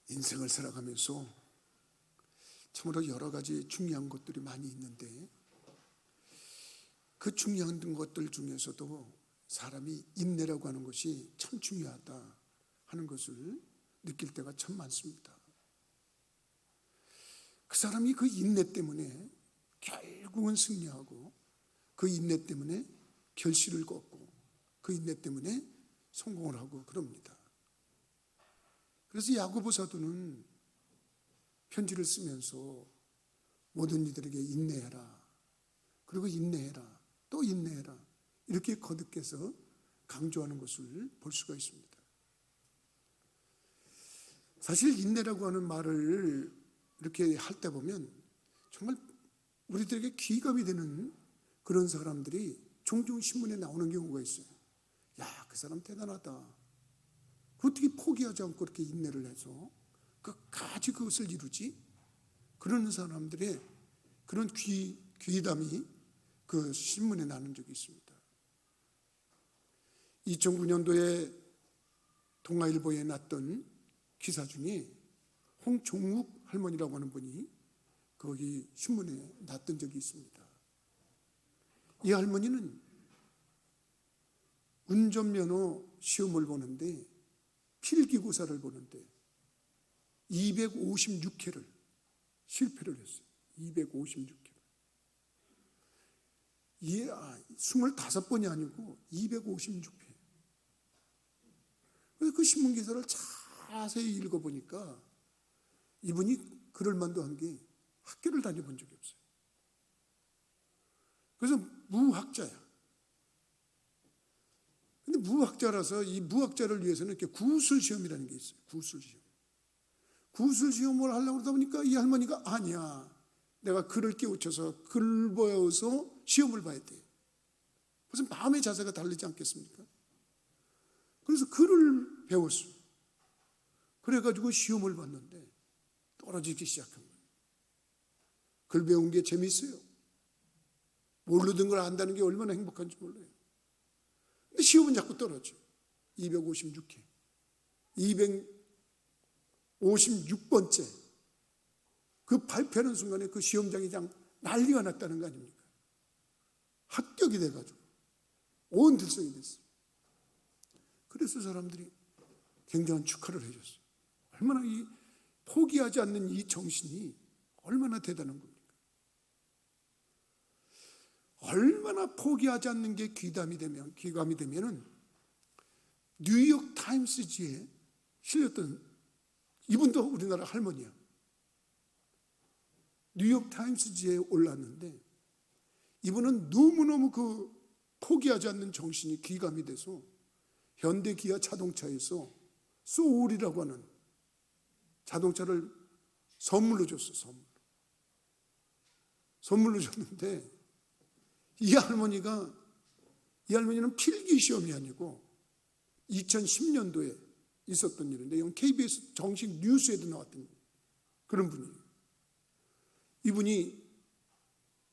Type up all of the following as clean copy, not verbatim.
인생을 살아가면서 참으로 여러 가지 중요한 것들이 많이 있는데, 그 중요한 것들 중에서도 사람이 인내라고 하는 것이 참 중요하다 하는 것을 느낄 때가 참 많습니다. 그 사람이 그 인내 때문에 결국은 승리하고, 그 인내 때문에 결실을 걷고, 그 인내 때문에 성공을 하고 그럽니다. 그래서 야고보 사도는 편지를 쓰면서 모든 이들에게 인내해라, 그리고 인내해라, 또 인내해라, 이렇게 거듭해서 강조하는 것을 볼 수가 있습니다. 사실 인내라고 하는 말을 이렇게 할 때 보면 정말 우리들에게 귀감이 되는 그런 사람들이 종종 신문에 나오는 경우가 있어요. 야, 그 사람 대단하다. 어떻게 포기하지 않고 그렇게 인내를 해서 끝까지 그것을 이루지? 그런 사람들의 그런 귀담이 그 신문에 나는 적이 있습니다. 2009년도에 동아일보에 났던 기사 중에 홍종욱 할머니라고 하는 분이 거기 신문에 났던 적이 있습니다. 이 할머니는 운전면허 시험을 보는데, 필기고사를 보는데 256회를 실패를 했어요. 256회를. 25번이 아니고 256회. 그래서 그 신문기사를 자세히 읽어보니까 이분이 그럴만도 한 게 학교를 다녀본 적이 없어요. 그래서 무학자야. 근데 무학자라서 이 무학자를 위해서는 이렇게 구술시험이라는 게 있어요. 구술시험. 구술시험을 하려고 그러다 보니까 이 할머니가 아니야, 내가 글을 깨우쳐서 글 배워서 시험을 봐야 돼. 무슨 마음의 자세가 다르지 않겠습니까? 그래서 글을 배웠어요. 그래가지고 시험을 봤는데 떨어지기 시작한 거예요. 글 배운 게 재미있어요. 모르던 걸 안다는 게 얼마나 행복한지 몰라요. 근데 시험은 자꾸 떨어져. 256회. 256번째. 그 발표하는 순간에 그 시험장이 그냥 난리가 났다는 거 아닙니까? 합격이 돼가지고 온 들썩이 됐어요. 그래서 사람들이 굉장한 축하를 해줬어요. 얼마나 이 포기하지 않는 이 정신이 얼마나 대단한 겁니까? 얼마나 포기하지 않는 게 귀감이 되면은 뉴욕 타임스지에 실렸던, 이분도 우리나라 할머니야. 뉴욕 타임스지에 올랐는데 이분은 너무너무 그 포기하지 않는 정신이 귀감이 돼서 현대 기아 자동차에서 소울이라고 하는 자동차를 선물로 줬어. 선물로 줬는데 이 할머니는 필기 시험이 아니고 2010년도에 있었던 일인데, 이건 KBS 정식 뉴스에도 나왔던 그런 분이에요. 이분이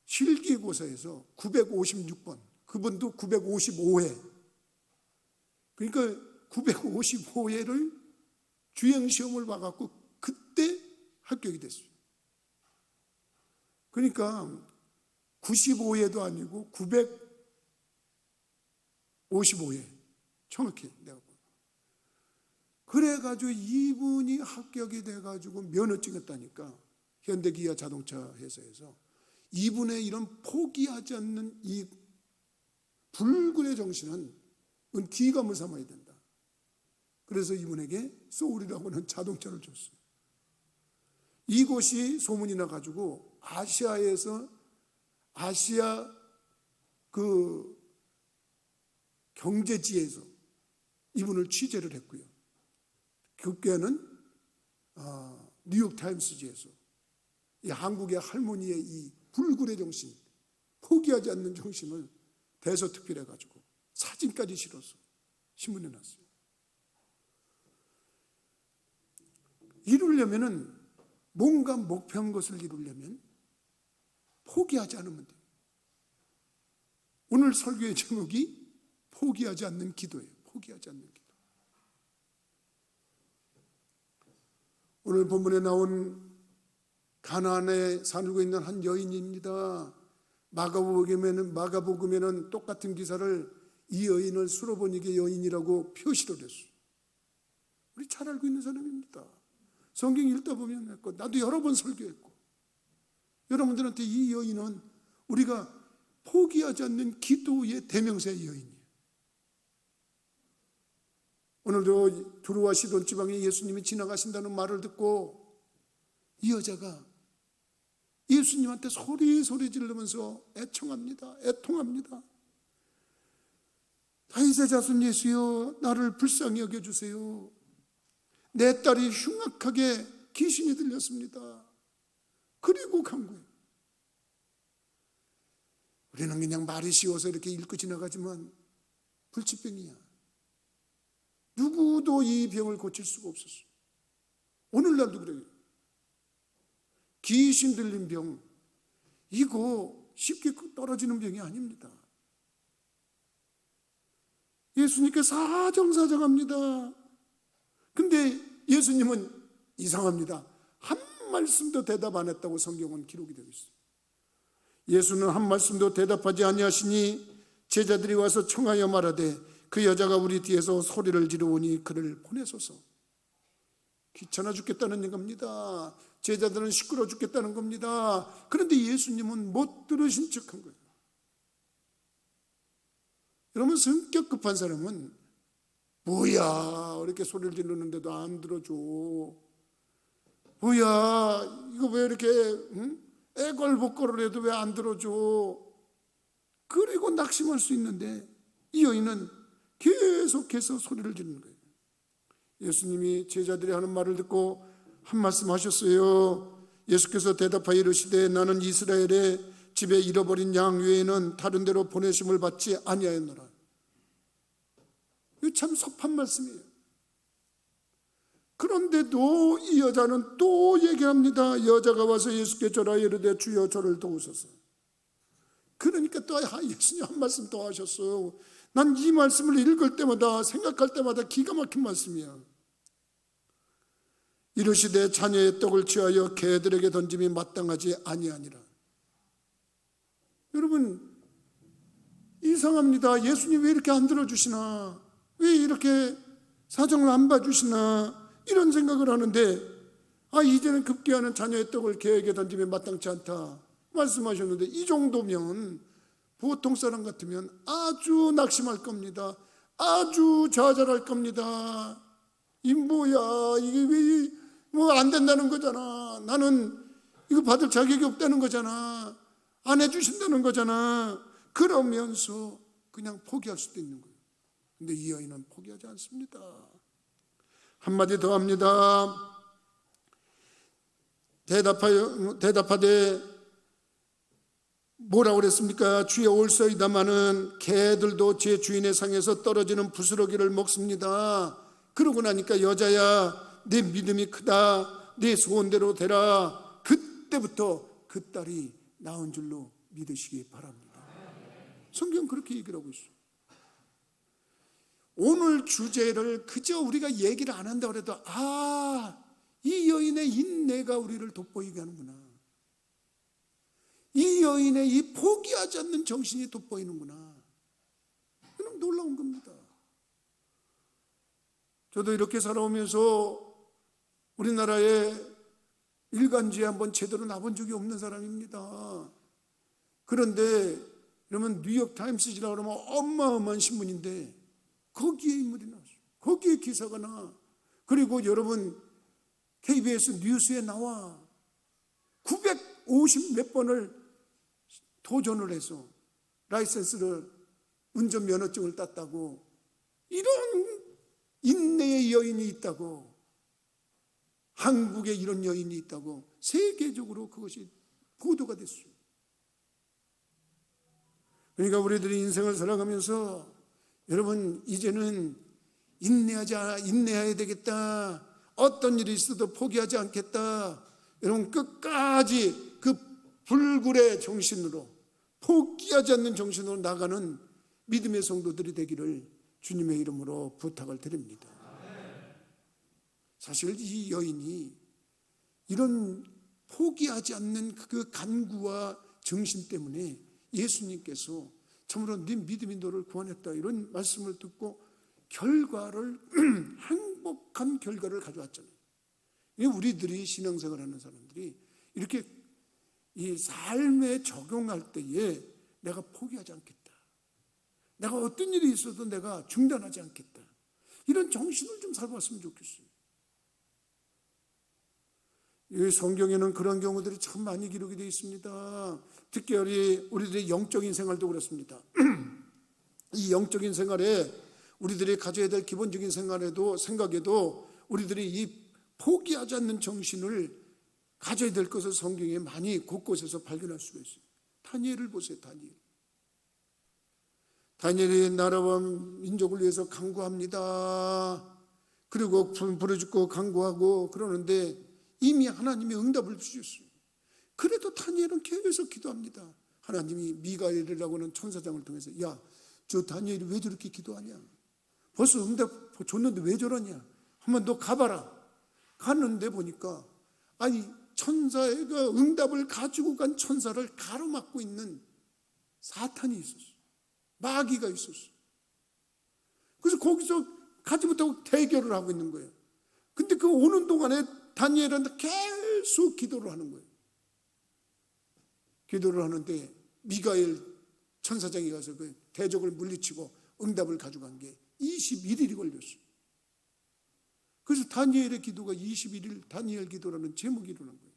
실기고사에서 956번, 그분도 955회, 그러니까 955회를 주행시험을 봐갖고 그때 합격이 됐어요. 그러니까 95회도 아니고 955회, 정확히 내가 보면. 그래가지고 이분이 합격이 돼가지고 면허증을 따니까 현대기아 자동차 회사에서 이분의 이런 포기하지 않는 이 불굴의 정신은 귀감을 삼아야 된다. 그래서 이분에게 소울이라고 하는 자동차를 줬어요. 이곳이 소문이 나가지고 아시아 그 경제지에서 이분을 취재를 했고요. 급기야는 뉴욕타임스지에서 이 한국의 할머니의 이 불굴의 정신, 포기하지 않는 정신을 대서특필해가지고 사진까지 실어서 신문에 났어요. 이루려면은, 뭔가 목표한 것을 이루려면 포기하지 않으면 돼요. 오늘 설교의 제목이 포기하지 않는 기도예요. 포기하지 않는 기도. 오늘 본문에 나온 가나안에 살고 있는 한 여인입니다. 마가복음에는 똑같은 기사를 이 여인을 수로보니게 여인이라고 표시를 했어요. 우리 잘 알고 있는 사람입니다. 성경 읽다 보면 했고, 나도 여러 번 설교했고, 여러분들한테 이 여인은 우리가 포기하지 않는 기도의 대명사의 여인이에요. 오늘도 두루와 시돈 지방에 예수님이 지나가신다는 말을 듣고 이 여자가 예수님한테 소리 지르면서 애통합니다. 다윗의 자손 예수여, 나를 불쌍히 여겨주세요. 내 딸이 흉악하게 귀신이 들렸습니다. 그리고 간 거예요. 우리는 그냥 말이 쉬워서 이렇게 읽고 지나가지만 불치병이야. 누구도 이 병을 고칠 수가 없었어요. 오늘날도 그래요. 귀신 들린 병, 이거 쉽게 떨어지는 병이 아닙니다. 예수님께 사정합니다. 근데 예수님은 이상합니다. 한 말씀도 대답 안 했다고 성경은 기록이 되어 있어요. 예수는 한 말씀도 대답하지 아니하시니 제자들이 와서 청하여 말하되 그 여자가 우리 뒤에서 소리를 지르오니 그를 보내소서. 귀찮아 죽겠다는 겁니다. 제자들은 시끄러워 죽겠다는 겁니다. 그런데 예수님은 못 들으신 척한 거예요. 여러분, 성격 급한 사람은 뭐야 이렇게 소리를 지르는데도 안 들어줘. 뭐야 이거 왜 이렇게 애걸복걸을 해도 왜 안 들어줘. 그리고 낙심할 수 있는데 이 여인은 계속해서 소리를 지르는 거예요. 예수님이 제자들이 하는 말을 듣고 한 말씀 하셨어요. 예수께서 대답하여 이르시되 나는 이스라엘의 집에 잃어버린 양 외에는 다른 데로 보내심을 받지 아니하였노라. 이거 참 섭한 말씀이에요. 그런데도 이 여자는 또 얘기합니다. 여자가 와서 예수께 절하여 이르되 주여 저를 도우소서. 그러니까 또 예수님 한 말씀 더 하셨어요. 난 이 말씀을 읽을 때마다 생각할 때마다 기가 막힌 말씀이야. 이르시되 자녀의 떡을 취하여 개들에게 던짐이 마땅하지 아니하니라. 여러분, 이상합니다. 예수님 왜 이렇게 안 들어주시나, 왜 이렇게 사정을 안 봐주시나 이런 생각을 하는데, 이제는 급기야는 자녀의 떡을 개에게 던짐이 마땅치 않다 말씀하셨는데, 이 정도면 보통 사람 같으면 아주 낙심할 겁니다. 아주 좌절할 겁니다. 이 뭐야, 이게 왜 뭐 안 된다는 거잖아. 나는 이거 받을 자격이 없다는 거잖아. 안 해주신다는 거잖아. 그러면서 그냥 포기할 수도 있는 거예요. 근데 이 여인은 포기하지 않습니다. 한마디 더 합니다. 대답하되 뭐라고 그랬습니까? 주여 올소이다마는 개들도 제 주인의 상에서 떨어지는 부스러기를 먹습니다. 그러고 나니까 여자야 내 믿음이 크다, 내 소원대로 되라. 그때부터 그 딸이 나은 줄로 믿으시기 바랍니다. 성경 그렇게 얘기를 하고 있어요. 오늘 주제를 그저 우리가 얘기를 안 한다고 해도 이 여인의 인내가 우리를 돋보이게 하는구나. 이 여인의 이 포기하지 않는 정신이 돋보이는구나. 그럼 놀라운 겁니다. 저도 이렇게 살아오면서 우리나라에 일간지에 한번 제대로 나본 적이 없는 사람입니다. 그런데 그러면 뉴욕타임스지라고 그러면 어마어마한 신문인데 거기에 인물이 나왔어요. 거기에 기사가 나. 그리고 여러분 KBS 뉴스에 나와. 950 몇 번을 도전을 해서 라이센스를 운전면허증을 땄다고, 이런 인내의 여인이 있다고, 한국에 이런 여인이 있다고 세계적으로 그것이 보도가 됐어요. 그러니까 우리들이 인생을 살아가면서 여러분 이제는 인내해야 되겠다. 어떤 일이 있어도 포기하지 않겠다. 여러분 끝까지 그 불굴의 정신으로, 포기하지 않는 정신으로 나가는 믿음의 성도들이 되기를 주님의 이름으로 부탁을 드립니다. 사실 이 여인이 이런 포기하지 않는 그 간구와 정신 때문에 예수님께서 참으로 네 믿음이 너를 구원했다 이런 말씀을 듣고 결과를 행복한 결과를 가져왔잖아요. 우리들이 신앙생활하는 사람들이 이렇게 이 삶에 적용할 때에 내가 포기하지 않겠다, 내가 어떤 일이 있어도 내가 중단하지 않겠다, 이런 정신을 좀 살아봤으면 좋겠어요. 이 성경에는 그런 경우들이 참 많이 기록이 되어 있습니다. 특별히 우리들의 영적인 생활도 그렇습니다. 이 영적인 생활에 우리들이 가져야 될 기본적인 생각에도 우리들이 이 포기하지 않는 정신을 가져야 될 것을 성경에 많이 곳곳에서 발견할 수가 있어요. 다니엘을 보세요. 다니엘이 나라와 민족을 위해서 간구합니다. 그리고 부르짖고 간구하고 그러는데 이미 하나님이 응답을 주셨어요. 그래도 다니엘은 계속 기도합니다. 하나님이 미가엘이라고 하는 천사장을 통해서 야, 저 다니엘이 왜 저렇게 기도하냐? 벌써 응답 줬는데 왜 저러냐? 한번 너 가봐라. 갔는데 보니까 아니 천사가 응답을 가지고 간 천사를 가로막고 있는 사탄이 있었어요. 마귀가 있었어요. 그래서 거기서 가지 못하고 대결을 하고 있는 거예요. 근데 그 오는 동안에 다니엘은 계속 기도를 하는 거예요. 기도를 하는데 미가엘 천사장이 가서 그 대적을 물리치고 응답을 가져간 게 21일이 걸렸어요. 그래서 다니엘의 기도가 21일 다니엘 기도라는 제목이 일어난 거예요.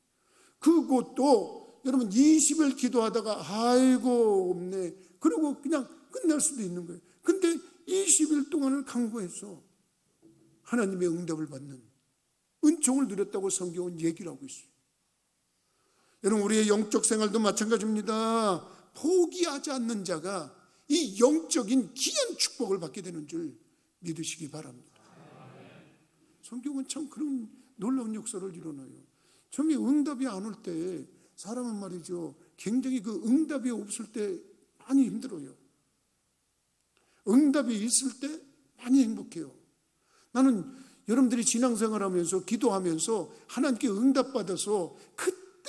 그것도 여러분 20일 기도하다가 아이고 없네 그리고 그냥 끝날 수도 있는 거예요. 근데 20일 동안을 간구해서 하나님의 응답을 받는 은총을 누렸다고 성경은 얘기를 하고 있어요. 여러분 우리의 영적 생활도 마찬가지입니다. 포기하지 않는 자가 이 영적인 귀한 축복을 받게 되는 줄 믿으시기 바랍니다. 성경은 참 그런 놀라운 역사를 일어나요. 처음에 응답이 안 올 때 사람은 말이죠, 굉장히 그 응답이 없을 때 많이 힘들어요. 응답이 있을 때 많이 행복해요. 나는 여러분들이 신앙생활하면서 기도하면서 하나님께 응답받아서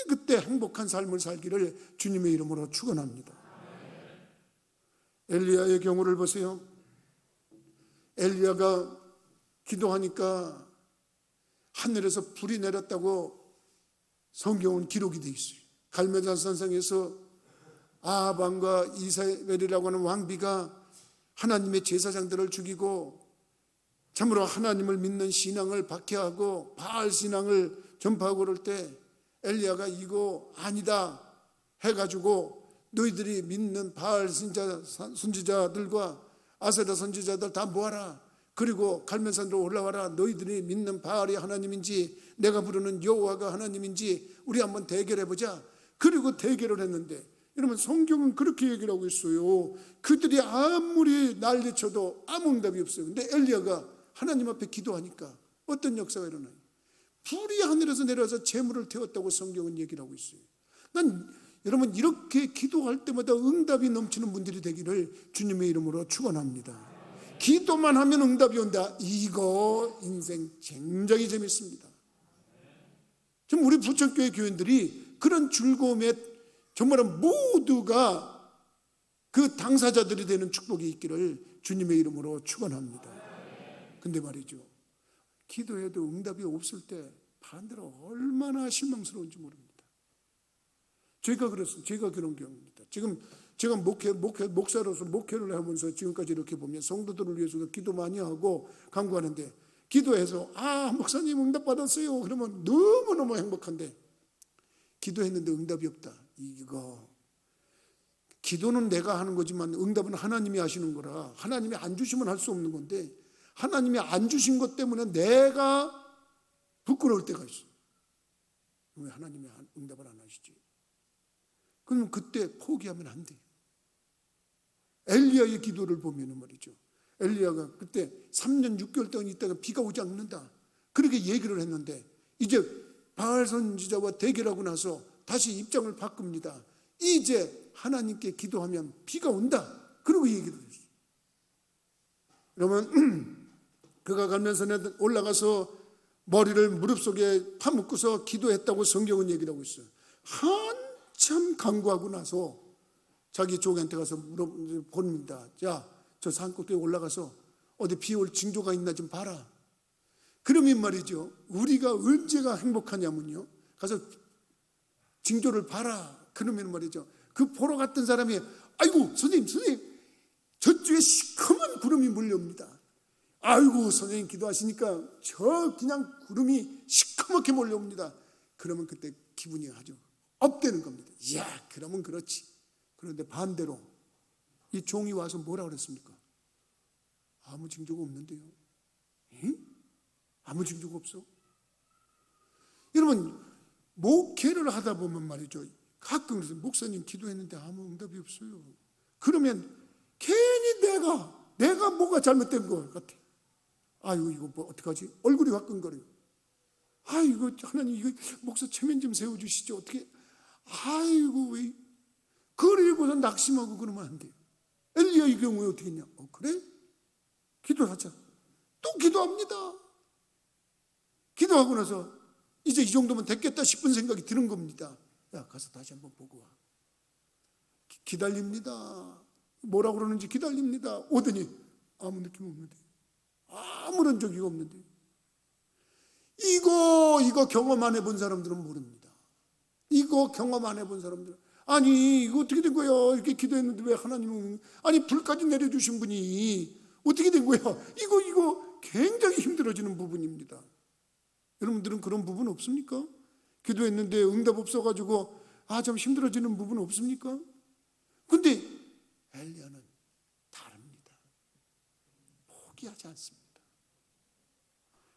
그때 행복한 삶을 살기를 주님의 이름으로 축원합니다. 엘리야의 경우를 보세요. 엘리야가 기도하니까 하늘에서 불이 내렸다고 성경은 기록이 되어 있어요. 갈멜산 산상에서 아합왕과 이사벨이라고 하는 왕비가 하나님의 제사장들을 죽이고 참으로 하나님을 믿는 신앙을 박해하고 바알 신앙을 전파하고 그럴 때 엘리야가 이거 아니다 해가지고 너희들이 믿는 바알 선지자들과 아세라 선지자들 다 모아라. 그리고 갈멜산으로 올라와라. 너희들이 믿는 바알이 하나님인지 내가 부르는 여호와가 하나님인지 우리 한번 대결해보자. 그리고 대결을 했는데 여러분 성경은 그렇게 얘기를 하고 있어요. 그들이 아무리 난리쳐도 아무 응답이 없어요. 근데 엘리야가 하나님 앞에 기도하니까 어떤 역사가 일어나요? 불이 하늘에서 내려와서 재물을 태웠다고 성경은 얘기를 하고 있어요. 난 여러분 이렇게 기도할 때마다 응답이 넘치는 분들이 되기를 주님의 이름으로 축원합니다. 기도만 하면 응답이 온다. 이거 인생 굉장히 재밌습니다. 지금 우리 부천교회 교인들이 그런 즐거움에 정말 모두가 그 당사자들이 되는 축복이 있기를 주님의 이름으로 축원합니다. 근데 말이죠, 기도해도 응답이 없을 때 반대로 얼마나 실망스러운지 모릅니다. 제가 그렇습니다. 제가 그런 경우입니다. 지금 제가 목사로서 목회를 하면서 지금까지 이렇게 보면 성도들을 위해서도 기도 많이 하고 간구하는데 기도해서 목사님 응답 받았어요. 그러면 너무너무 행복한데 기도했는데 응답이 없다. 이거 기도는 내가 하는 거지만 응답은 하나님이 하시는 거라 하나님이 안 주시면 할 수 없는 건데 하나님이 안 주신 것 때문에 내가 부끄러울 때가 있어. 왜 하나님이 응답을 안 하시지? 그러면 그때 포기하면 안 돼요. 엘리야의 기도를 보면 말이죠. 엘리야가 그때 3년 6개월 동안 있다가 비가 오지 않는다. 그렇게 얘기를 했는데 이제 바알 선지자와 대결하고 나서 다시 입장을 바꿉니다. 이제 하나님께 기도하면 비가 온다. 그러고 얘기를 했어요. 그러면 그가 갈멜산에 올라가서 머리를 무릎 속에 파묻고서 기도했다고 성경은 얘기를 하고 있어요. 한참 간구하고 나서 자기 종한테 가서 물어봅니다. 자, 저 산꼭대기에 올라가서 어디 비 올 징조가 있나 좀 봐라. 그러면 말이죠, 우리가 언제가 행복하냐면요, 가서 징조를 봐라. 그러면 말이죠, 그 보러 갔던 사람이 아이고 선생님 저쪽에 시커먼 구름이 몰려옵니다. 아이고 선생님 기도하시니까 저 그냥 구름이 시커멓게 몰려옵니다. 그러면 그때 기분이 아주 업되는 겁니다. 이야, 그러면 그렇지. 그런데 반대로 이 종이 와서 뭐라 그랬습니까? 아무 징조가 없는데요. 응? 아무 징조가 없어. 여러분, 목회를 하다 보면 말이죠, 가끔 그래서 목사님 기도했는데 아무 응답이 없어요. 그러면 괜히 내가 뭐가 잘못된 것 같아. 아유, 이거 뭐 어떡하지? 얼굴이 화끈거려요. 아이고 하나님, 이거 목사 체면 좀 세워주시죠. 어떻게? 아이고 왜? 그리고서 낙심하고 그러면 안 돼요. 엘리야의 경우에 어떻게 했냐? 그래? 기도하자. 또 기도합니다. 기도하고 나서 이제 이 정도면 됐겠다 싶은 생각이 드는 겁니다. 야, 가서 다시 한번 보고 와. 기다립니다. 뭐라 그러는지 기다립니다. 오더니 아무 느낌 없는데, 아무런 적이 없는데, 이거 경험 안 해본 사람들은 모릅니다. 이거 경험 안 해본 사람들은, 아니 이거 어떻게 된 거야? 이렇게 기도했는데 왜 하나님은, 아니 불까지 내려주신 분이 어떻게 된 거야? 이거 굉장히 힘들어지는 부분입니다. 여러분들은 그런 부분 없습니까? 기도했는데 응답 없어가지고 좀 힘들어지는 부분 없습니까? 근데 엘리야는 다릅니다. 포기하지 않습니다.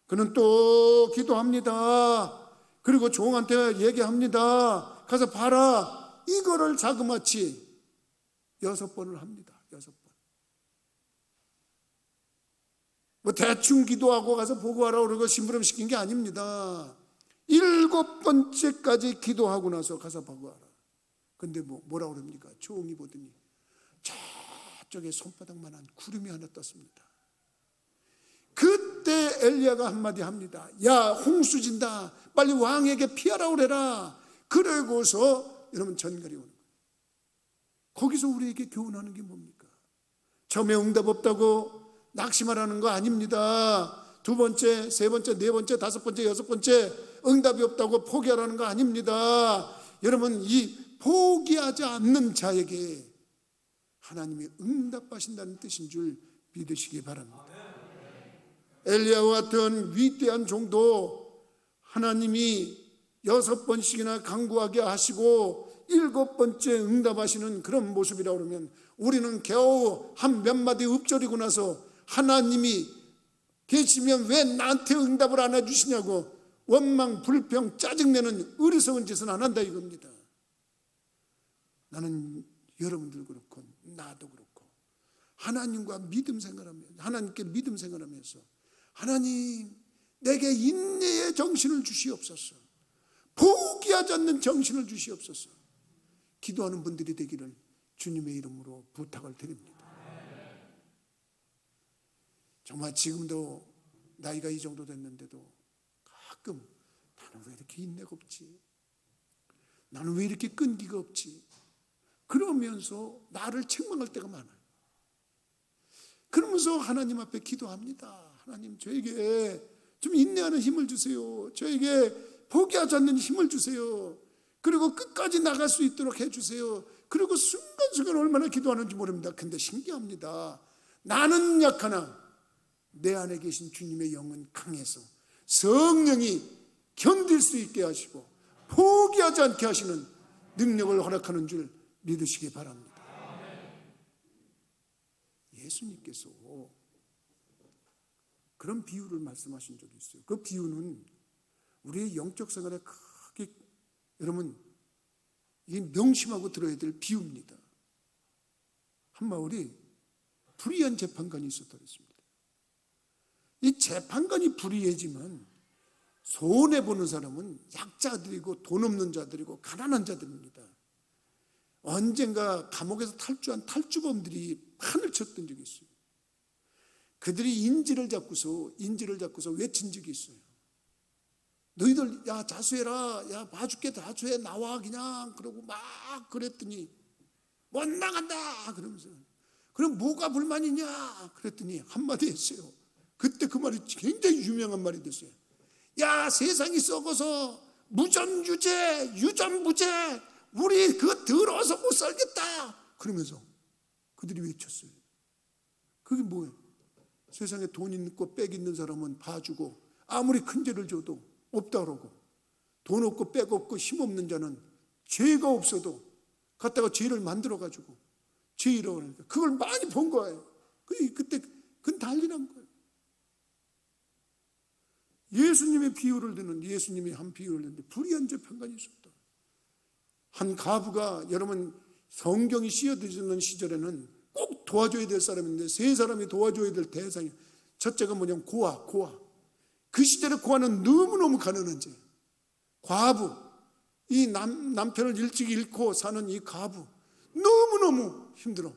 그는 또 기도합니다. 그리고 종한테 얘기합니다. 가서 봐라. 이거를 자그마치 6번을 합니다. 6번. 뭐 대충 기도하고 가서 보고하라 그러고 심부름 시킨 게 아닙니다. 7번째까지 기도하고 나서 가서 보고하라. 근데 뭐라 그럽니까? 종이 보더니 저쪽에 손바닥만한 구름이 하나 떴습니다. 그때 엘리야가 한마디 합니다. 야, 홍수 진다. 빨리 왕에게 피하라 그래라. 그러고서 여러분 전갈이 오는 거예요. 거기서 우리에게 교훈하는 게 뭡니까? 처음에 응답 없다고 낙심하라는 거 아닙니다. 2번째, 3번째, 4번째, 5번째, 6번째 응답이 없다고 포기하라는 거 아닙니다. 여러분, 이 포기하지 않는 자에게 하나님이 응답하신다는 뜻인 줄 믿으시기 바랍니다. 엘리야와 같은 위대한 종도 하나님이 6번씩이나 간구하게 하시고 7번째 응답하시는 그런 모습이라고 그러면, 우리는 겨우 한 몇 마디 읊조리고 나서 하나님이 계시면 왜 나한테 응답을 안 해주시냐고 원망, 불평, 짜증내는 어리석은 짓은 안 한다 이겁니다. 나는 여러분들 그렇고 나도 그렇고 하나님과 믿음 생활하면서, 하나님께 믿음 생활하면서 하나님 내게 인내의 정신을 주시옵소서, 포기하지 않는 정신을 주시옵소서, 기도하는 분들이 되기를 주님의 이름으로 부탁을 드립니다. 정말 지금도 나이가 이 정도 됐는데도 가끔 나는 왜 이렇게 인내가 없지? 나는 왜 이렇게 끈기가 없지? 그러면서 나를 책망할 때가 많아요. 그러면서 하나님 앞에 기도합니다. 하나님, 저에게 좀 인내하는 힘을 주세요. 저에게 포기하지 않는 힘을 주세요. 그리고 끝까지 나갈 수 있도록 해주세요. 그리고 순간순간 얼마나 기도하는지 모릅니다. 근데 신기합니다. 나는 약하나 내 안에 계신 주님의 영은 강해서 성령이 견딜 수 있게 하시고 포기하지 않게 하시는 능력을 허락하는 줄 믿으시기 바랍니다. 예수님께서 그런 비유를 말씀하신 적이 있어요. 그 비유는 우리의 영적 생활에 크게 여러분 이 명심하고 들어야 될 비유입니다. 한 마을이 불의한 재판관이 있었다고 했습니다. 이 재판관이 불의해지만 손해보는 사람은 약자들이고 돈 없는 자들이고 가난한 자들입니다. 언젠가 감옥에서 탈주한 탈주범들이 판을 쳤던 적이 있어요. 그들이 인지를 잡고서 외친 적이 있어요. 너희들 야 자수해라, 야 봐줄게 자수해 나와 그냥 그러고 막 그랬더니 못 나간다 그러면서 그럼 뭐가 불만이냐 그랬더니 한마디 했어요. 그때 그 말이 굉장히 유명한 말이 됐어요. 야 세상이 썩어서 무전유죄 유전무죄 우리 그거 더러워서 못 살겠다 그러면서 그들이 외쳤어요. 그게 뭐예요? 세상에 돈 있고 빽 있는 사람은 봐주고 아무리 큰 죄를 줘도 없다 그러고 돈 없고 빽 없고 힘없는 자는 죄가 없어도 갖다가 죄를 만들어가지고 죄라고 그러니까 그걸 많이 본 거예요. 그때 그건 난리난 거예요. 예수님의 비유를 듣는 예수님이 한 비유를 듣는데 불의한 재판관이 있었다. 한 가부가 여러분 성경이 씌어드는 시절에는 꼭 도와줘야 될 사람인데 세 사람이 도와줘야 될 대상이 첫째가 뭐냐면 고아. 그 시절에 고아는 너무너무 가난한 죄. 과부, 이 남편을 일찍 잃고 사는 이 가부 너무너무 힘들어.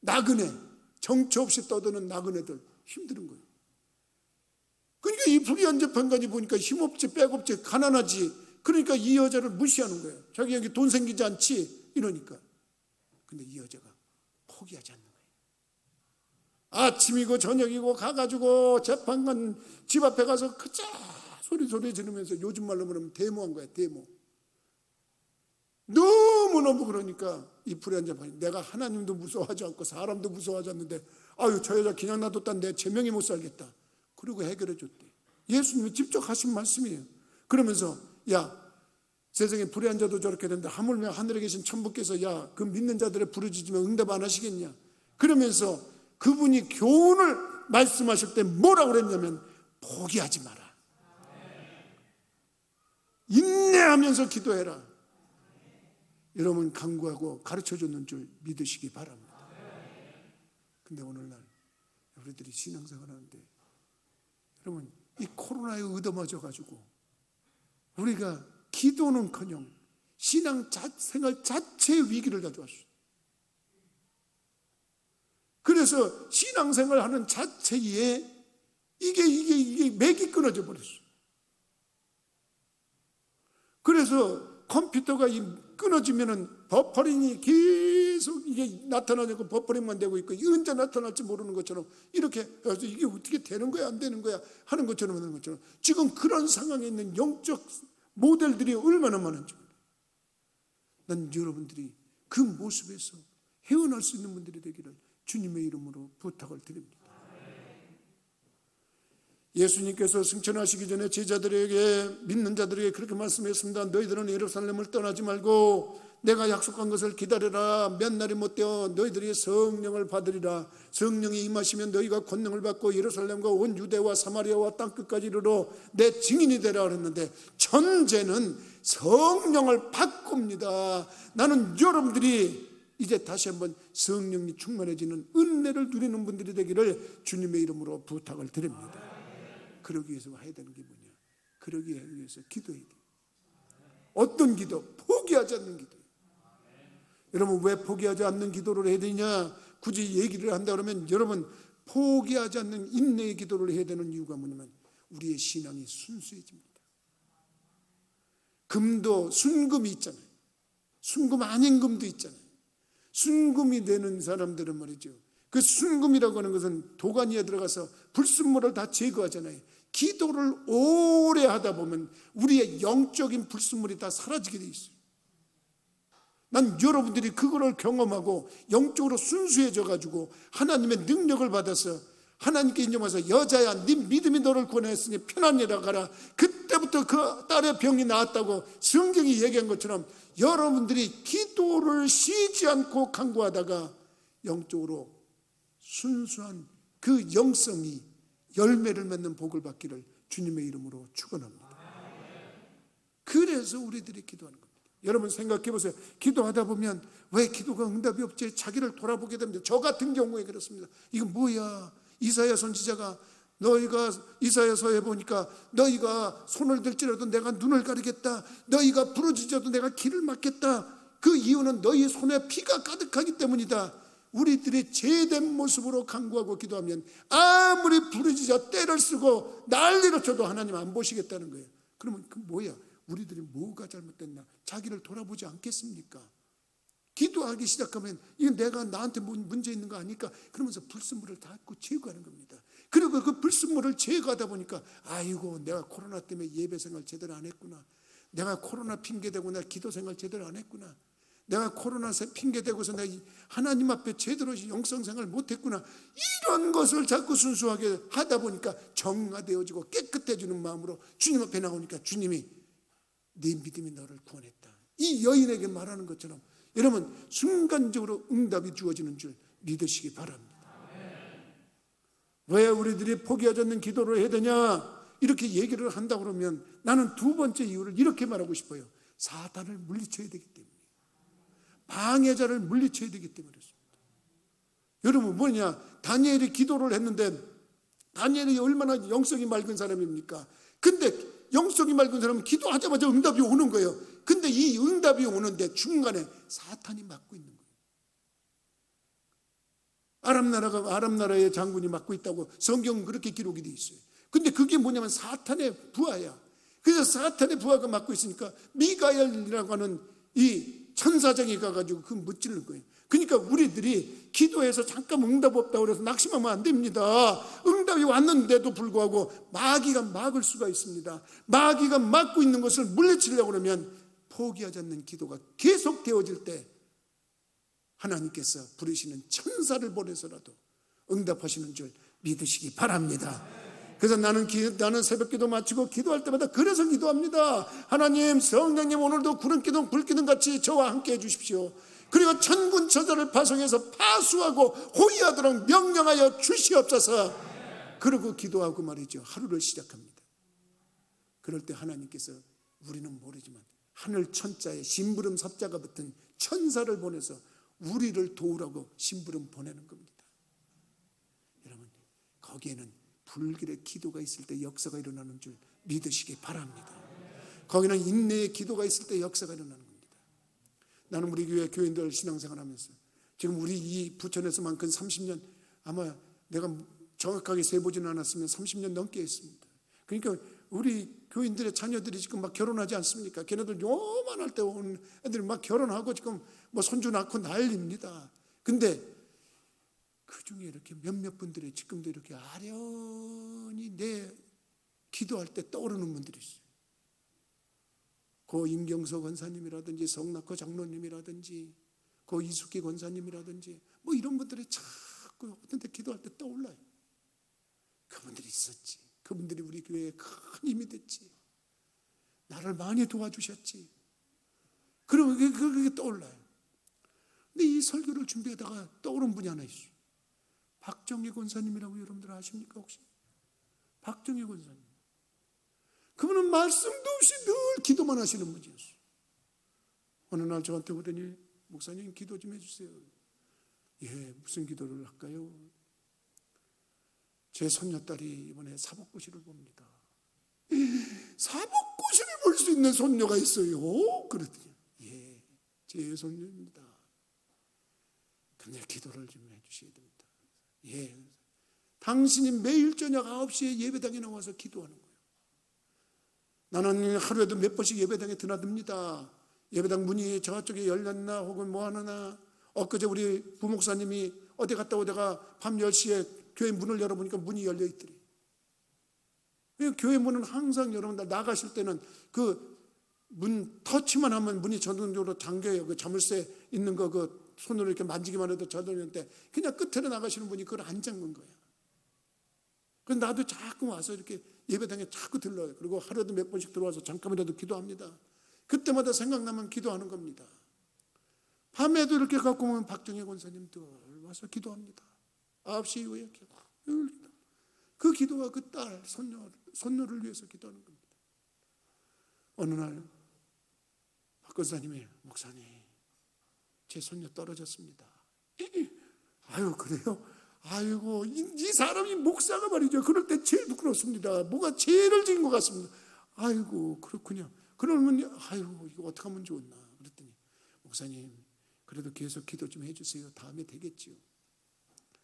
나그네, 정처 없이 떠드는 나그네들 힘든 거예요. 그러니까 이 불의한 재판관이 보니까 힘없지 빽없지 가난하지 그러니까 이 여자를 무시하는 거예요. 자기에게 돈 생기지 않지 이러니까. 근데 이 여자가 포기하지 않는 거예요. 아침이고 저녁이고 가가지고 재판관 집 앞에 가서 그자 소리 지르면서 요즘 말로 말하면 데모한 거야. 데모. 너무너무 그러니까 이 불의한 재판이 내가 하나님도 무서워하지 않고 사람도 무서워하지 않는데 아유 저 여자 그냥 놔뒀다 내 제명이 못 살겠다. 그리고 해결해 줬대. 예수님이 직접 하신 말씀이에요. 그러면서 야 세상에 불의한 자도 저렇게 된다. 하물며 하늘에 계신 천부께서 야 그 믿는 자들의 부르짖으면 응답 안 하시겠냐. 그러면서 그분이 교훈을 말씀하실 때 뭐라고 그랬냐면 포기하지 마라. 인내하면서 기도해라. 여러분 간구하고 가르쳐줬는 줄 믿으시기 바랍니다. 근데 오늘날 우리들이 신앙생활 하는데 여러분 이 코로나에 얻어맞아 가지고 우리가 기도는커녕 신앙생활 자체의 위기를 가져왔어요. 그래서 신앙생활 하는 자체에 이게 맥이 끊어져 버렸어요. 그래서 컴퓨터가 끊어지면은 버퍼링이 계속 이게 나타나고 버퍼링만 되고 있고 언제 나타날지 모르는 것처럼 이렇게 해서 이게 어떻게 되는 거야 안 되는 거야 하는 것처럼 하는 것처럼 지금 그런 상황에 있는 영적 모델들이 얼마나 많은지 난 여러분들이 그 모습에서 헤어날 수 있는 분들이 되기를 주님의 이름으로 부탁을 드립니다. 예수님께서 승천하시기 전에 제자들에게 믿는 자들에게 그렇게 말씀했습니다. 너희들은 예루살렘을 떠나지 말고 내가 약속한 것을 기다려라. 몇 날이 못되어 너희들이 성령을 받으리라. 성령이 임하시면 너희가 권능을 받고 예루살렘과 온 유대와 사마리아와 땅끝까지 이르러 내 증인이 되라 그랬는데 천재는 성령을 바꿉니다. 나는 여러분들이 이제 다시 한번 성령이 충만해지는 은혜를 누리는 분들이 되기를 주님의 이름으로 부탁을 드립니다. 그러기 위해서 해야 되는 게 뭐냐? 그러기 위해서 기도해야 돼요. 어떤 기도? 포기하지 않는 기도. 여러분 왜 포기하지 않는 기도를 해야 되냐? 굳이 얘기를 한다 그러면 여러분 포기하지 않는 인내의 기도를 해야 되는 이유가 뭐냐면 우리의 신앙이 순수해집니다. 금도 순금이 있잖아요. 순금 아닌 금도 있잖아요. 순금이 되는 사람들은 말이죠. 그 순금이라고 하는 것은 도가니에 들어가서 불순물을 다 제거하잖아요. 기도를 오래 하다 보면 우리의 영적인 불순물이 다 사라지게 돼 있어요. 난 여러분들이 그거를 경험하고 영적으로 순수해져 가지고 하나님의 능력을 받아서 하나님께 인정해서 여자야 네 믿음이 너를 구원했으니 편안히라 가라. 그때부터 그 딸의 병이 나았다고 성경이 얘기한 것처럼 여러분들이 기도를 쉬지 않고 간구하다가 영적으로 순수한 그 영성이 열매를 맺는 복을 받기를 주님의 이름으로 축원합니다. 그래서 우리들이 기도하는 겁니다. 여러분 생각해 보세요. 기도하다 보면 왜 기도가 응답이 없지? 자기를 돌아보게 됩니다. 저 같은 경우에 그렇습니다. 이거 뭐야? 이사야 선지자가 너희가 이사야서에 보니까 너희가 손을 들지라도 내가 눈을 가리겠다. 너희가 부르짖어도 내가 귀를 막겠다. 그 이유는 너희 손에 피가 가득하기 때문이다. 우리들의 제된 모습으로 간구하고 기도하면 아무리 부르짖어 때를 쓰고 난리를 쳐도 하나님 안 보시겠다는 거예요. 그러면 그 뭐야? 우리들이 뭐가 잘못됐나? 자기를 돌아보지 않겠습니까? 기도하기 시작하면 이건 내가 나한테 문제 있는 거 아닐까? 그러면서 불순물을 닫고 제거하는 겁니다. 그리고 그 불순물을 제거하다 보니까 아이고 내가 코로나 때문에 예배 생활 제대로 안 했구나. 내가 코로나 핑계대고 내가 기도 생활 제대로 안 했구나. 내가 코로나 핑계대고서 내가 하나님 앞에 제대로 영성 생활 못했구나. 이런 것을 자꾸 순수하게 하다 보니까 정화되어지고 깨끗해지는 마음으로 주님 앞에 나오니까 주님이 네 믿음이 너를 구원했다. 이 여인에게 말하는 것처럼 여러분 순간적으로 응답이 주어지는 줄 믿으시기 바랍니다. 왜 우리들이 포기하지 않는 기도를 해야 되냐? 이렇게 얘기를 한다 그러면 나는 두 번째 이유를 이렇게 말하고 싶어요. 사탄을 물리쳐야 되기 때문에, 방해자를 물리쳐야 되기 때문에 그렇습니다. 여러분 뭐냐? 다니엘이 기도를 했는데 다니엘이 얼마나 영성이 맑은 사람입니까? 근데 영성이 맑은 사람은 기도하자마자 응답이 오는 거예요. 근데 이 응답이 오는데 중간에 사탄이 막고 있는 거예요. 아람 나라의 장군이 막고 있다고 성경은 그렇게 기록이 되어 있어요. 근데 그게 뭐냐면 사탄의 부하야. 그래서 사탄의 부하가 막고 있으니까 미가엘이라고 하는 이 천사장이 가가지고 그 무찌르는 거예요. 그러니까 우리들이 기도해서 잠깐 응답 없다고 그래서 낙심하면 안 됩니다. 응답이 왔는데도 불구하고 마귀가 막을 수가 있습니다. 마귀가 막고 있는 것을 물리치려고 그러면 포기하지 않는 기도가 계속 되어질 때 하나님께서 부르시는 천사를 보내서라도 응답하시는 줄 믿으시기 바랍니다. 그래서 나는 새벽 기도 마치고 기도할 때마다 그래서 기도합니다. 하나님, 성령님 오늘도 구름기둥 불기둥 같이 저와 함께 해주십시오. 그리고 천군 천사를 파송해서 파수하고 호위하도록 명령하여 주시옵소서. 그러고 기도하고 말이죠, 하루를 시작합니다. 그럴 때 하나님께서 우리는 모르지만 하늘 천자에 심부름 삽자가 붙은 천사를 보내서 우리를 도우라고 심부름 보내는 겁니다. 여러분, 거기에는 불길의 기도가 있을 때 역사가 일어나는 줄 믿으시기 바랍니다. 거기는 인내의 기도가 있을 때 역사가 일어나는 겁니다. 나는 우리 교회 교인들 신앙생활하면서 지금 우리 이 부천에서만큼 30년, 아마 내가 정확하게 세보지는 않았으면 30년 넘게 했습니다. 그러니까 우리 교인들의 자녀들이 지금 막 결혼하지 않습니까? 걔네들 요만할 때 온 애들이 막 결혼하고 지금 뭐 손주 낳고 난립니다. 근데 그 중에 이렇게 몇몇 분들이 지금도 이렇게 아련히 내 기도할 때 떠오르는 분들이 있어요. 고 임경서 권사님이라든지 성낙호 장로님이라든지 고 이숙기 권사님이라든지 뭐 이런 분들이 자꾸 어떤 때 기도할 때 떠올라요. 그분들이 있었지. 그분들이 우리 교회에 큰 힘이 됐지. 나를 많이 도와주셨지. 그러면 그게 떠올라요. 근데 이 설교를 준비하다가 떠오른 분이 하나 있어요. 박정희 권사님이라고 여러분들 아십니까 혹시? 박정희 권사님. 그분은 말씀도 없이 늘 기도만 하시는 분이었어요. 어느 날 저한테 오더니 목사님 기도 좀 해주세요. 예, 무슨 기도를 할까요? 제 손녀딸이 이번에 사법고시를 봅니다. 사법고시를 볼 수 있는 손녀가 있어요. 그랬더니 예, 제 손녀입니다. 근데 기도를 좀 해주셔야 됩니다. 예, 당신이 매일 저녁 9시에 예배당에 나와서 기도하는 거예요. 나는 하루에도 몇 번씩 예배당에 드나듭니다. 예배당 문이 저쪽에 열렸나 혹은 뭐 하나. 엊그제 우리 부목사님이 어디 갔다 오다가 밤 10시에 교회 문을 열어보니까 문이 열려 있더래. 교회 문은 항상 여러분들 나가실 때는 그 문 터치만 하면 문이 자동적으로 잠겨요. 그 자물쇠 있는 거 그 손으로 이렇게 만지기만 해도 저절는데 그냥 끝으로 나가시는 분이 그걸 안 잠근 거야. 그래서 나도 자꾸 와서 이렇게 예배당에 자꾸 들러요. 그리고 하루에도 몇 번씩 들어와서 잠깐이라도 기도합니다. 그때마다 생각나면 기도하는 겁니다. 밤에도 이렇게 갖고 오면 박정희 권사님들 와서 기도합니다. 9시 이후에 그 기도가 그 딸, 손녀를 위해서 기도하는 겁니다. 어느 날 박 권사님이 목사님 제 손녀 떨어졌습니다. 아유 그래요? 아이고 이 사람이 목사가 말이죠. 그럴 때 제일 부끄럽습니다. 뭐가 죄를 지은 것 같습니다. 아이고 그렇군요. 그러면 아이고 이거 어떻게 하면 좋나 그랬더니 목사님 그래도 계속 기도 좀 해주세요. 다음에 되겠지요.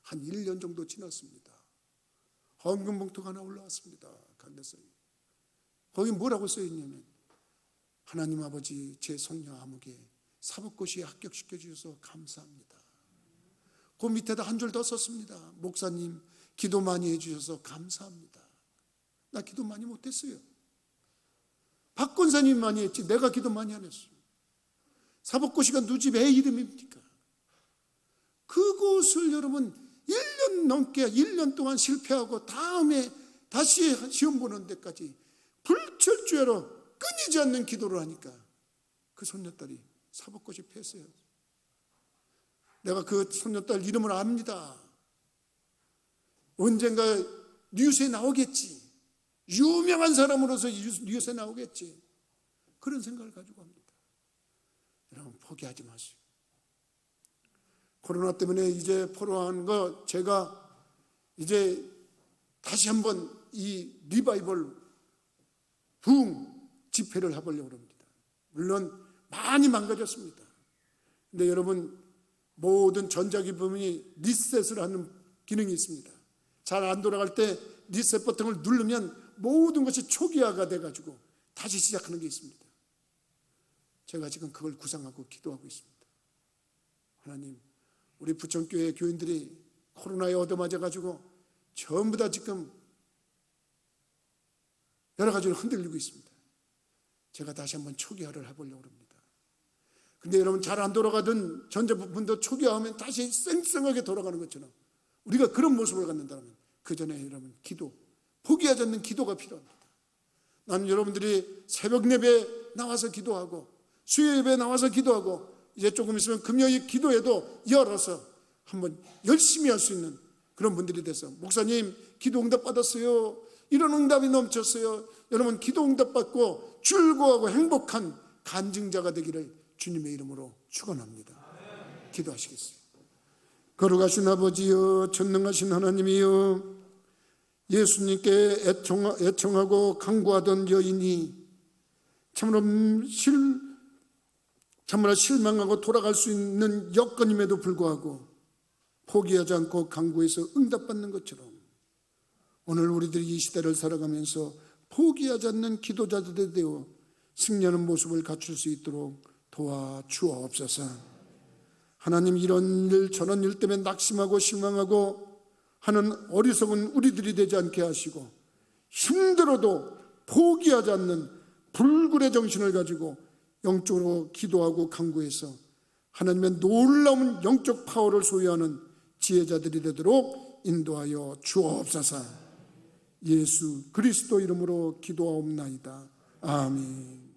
한 1년 정도 지났습니다. 헌금 봉투가 하나 올라왔습니다. 강대성이. 거기 뭐라고 써있냐면, 하나님 아버지, 제 손녀 아무개 사법고시에 합격시켜 주셔서 감사합니다. 그 밑에다 한 줄 더 썼습니다. 목사님 기도 많이 해주셔서 감사합니다. 나 기도 많이 못했어요. 박 권사님이 많이 했지 내가 기도 많이 안 했어요. 사법고시가 누집 애 이름입니까? 그곳을 여러분 1년 넘게 1년 동안 실패하고 다음에 다시 시험 보는 데까지 불철주야로 끊이지 않는 기도를 하니까 그 손녀딸이 사법고시 패스해요. 내가 그 손녀딸 이름을 압니다. 언젠가 뉴스에 나오겠지. 유명한 사람으로서 뉴스에 나오겠지. 그런 생각을 가지고 합니다. 여러분 포기하지 마시고. 코로나 때문에 이제 포로한 거 제가 이제 다시 한번 이 리바이벌 부흥 집회를 해보려고 합니다. 물론 많이 망가졌습니다. 근데 여러분 모든 전자기품이 리셋을 하는 기능이 있습니다. 잘 안 돌아갈 때 리셋 버튼을 누르면 모든 것이 초기화가 돼가지고 다시 시작하는 게 있습니다. 제가 지금 그걸 구상하고 기도하고 있습니다. 하나님, 우리 부천교회 교인들이 코로나에 얻어맞아가지고 전부 다 지금 여러 가지로 흔들리고 있습니다. 제가 다시 한번 초기화를 해보려고 합니다. 근데 여러분 잘 안 돌아가던 전자부품도 초기화하면 다시 쌩쌩하게 돌아가는 것처럼 우리가 그런 모습을 갖는다면 그 전에 여러분 기도, 포기하지 않는 기도가 필요합니다. 나는 여러분들이 새벽 예배에 나와서 기도하고 수요 예배에 나와서 기도하고 이제 조금 있으면 금요일 기도회도 열어서 한번 열심히 할 수 있는 그런 분들이 돼서 목사님 기도 응답 받았어요. 이런 응답이 넘쳤어요. 여러분 기도 응답 받고 즐거워하고 행복한 간증자가 되기를 주님의 이름으로 축원합니다. 기도하시겠어요? 거룩하신 아버지여, 전능하신 하나님이여, 예수님께 애청하고 간구하던 여인이 참으로 실망하고 돌아갈 수 있는 여건임에도 불구하고 포기하지 않고 간구해서 응답받는 것처럼 오늘 우리들이 이 시대를 살아가면서 포기하지 않는 기도자들이 되어 승리하는 모습을 갖출 수 있도록 도와주옵소서. 하나님, 이런 일 저런 일 때문에 낙심하고 실망하고 하는 어리석은 우리들이 되지 않게 하시고 힘들어도 포기하지 않는 불굴의 정신을 가지고 영적으로 기도하고 간구해서 하나님의 놀라운 영적 파워를 소유하는 지혜자들이 되도록 인도하여 주옵소서. 예수 그리스도 이름으로 기도하옵나이다. 아멘.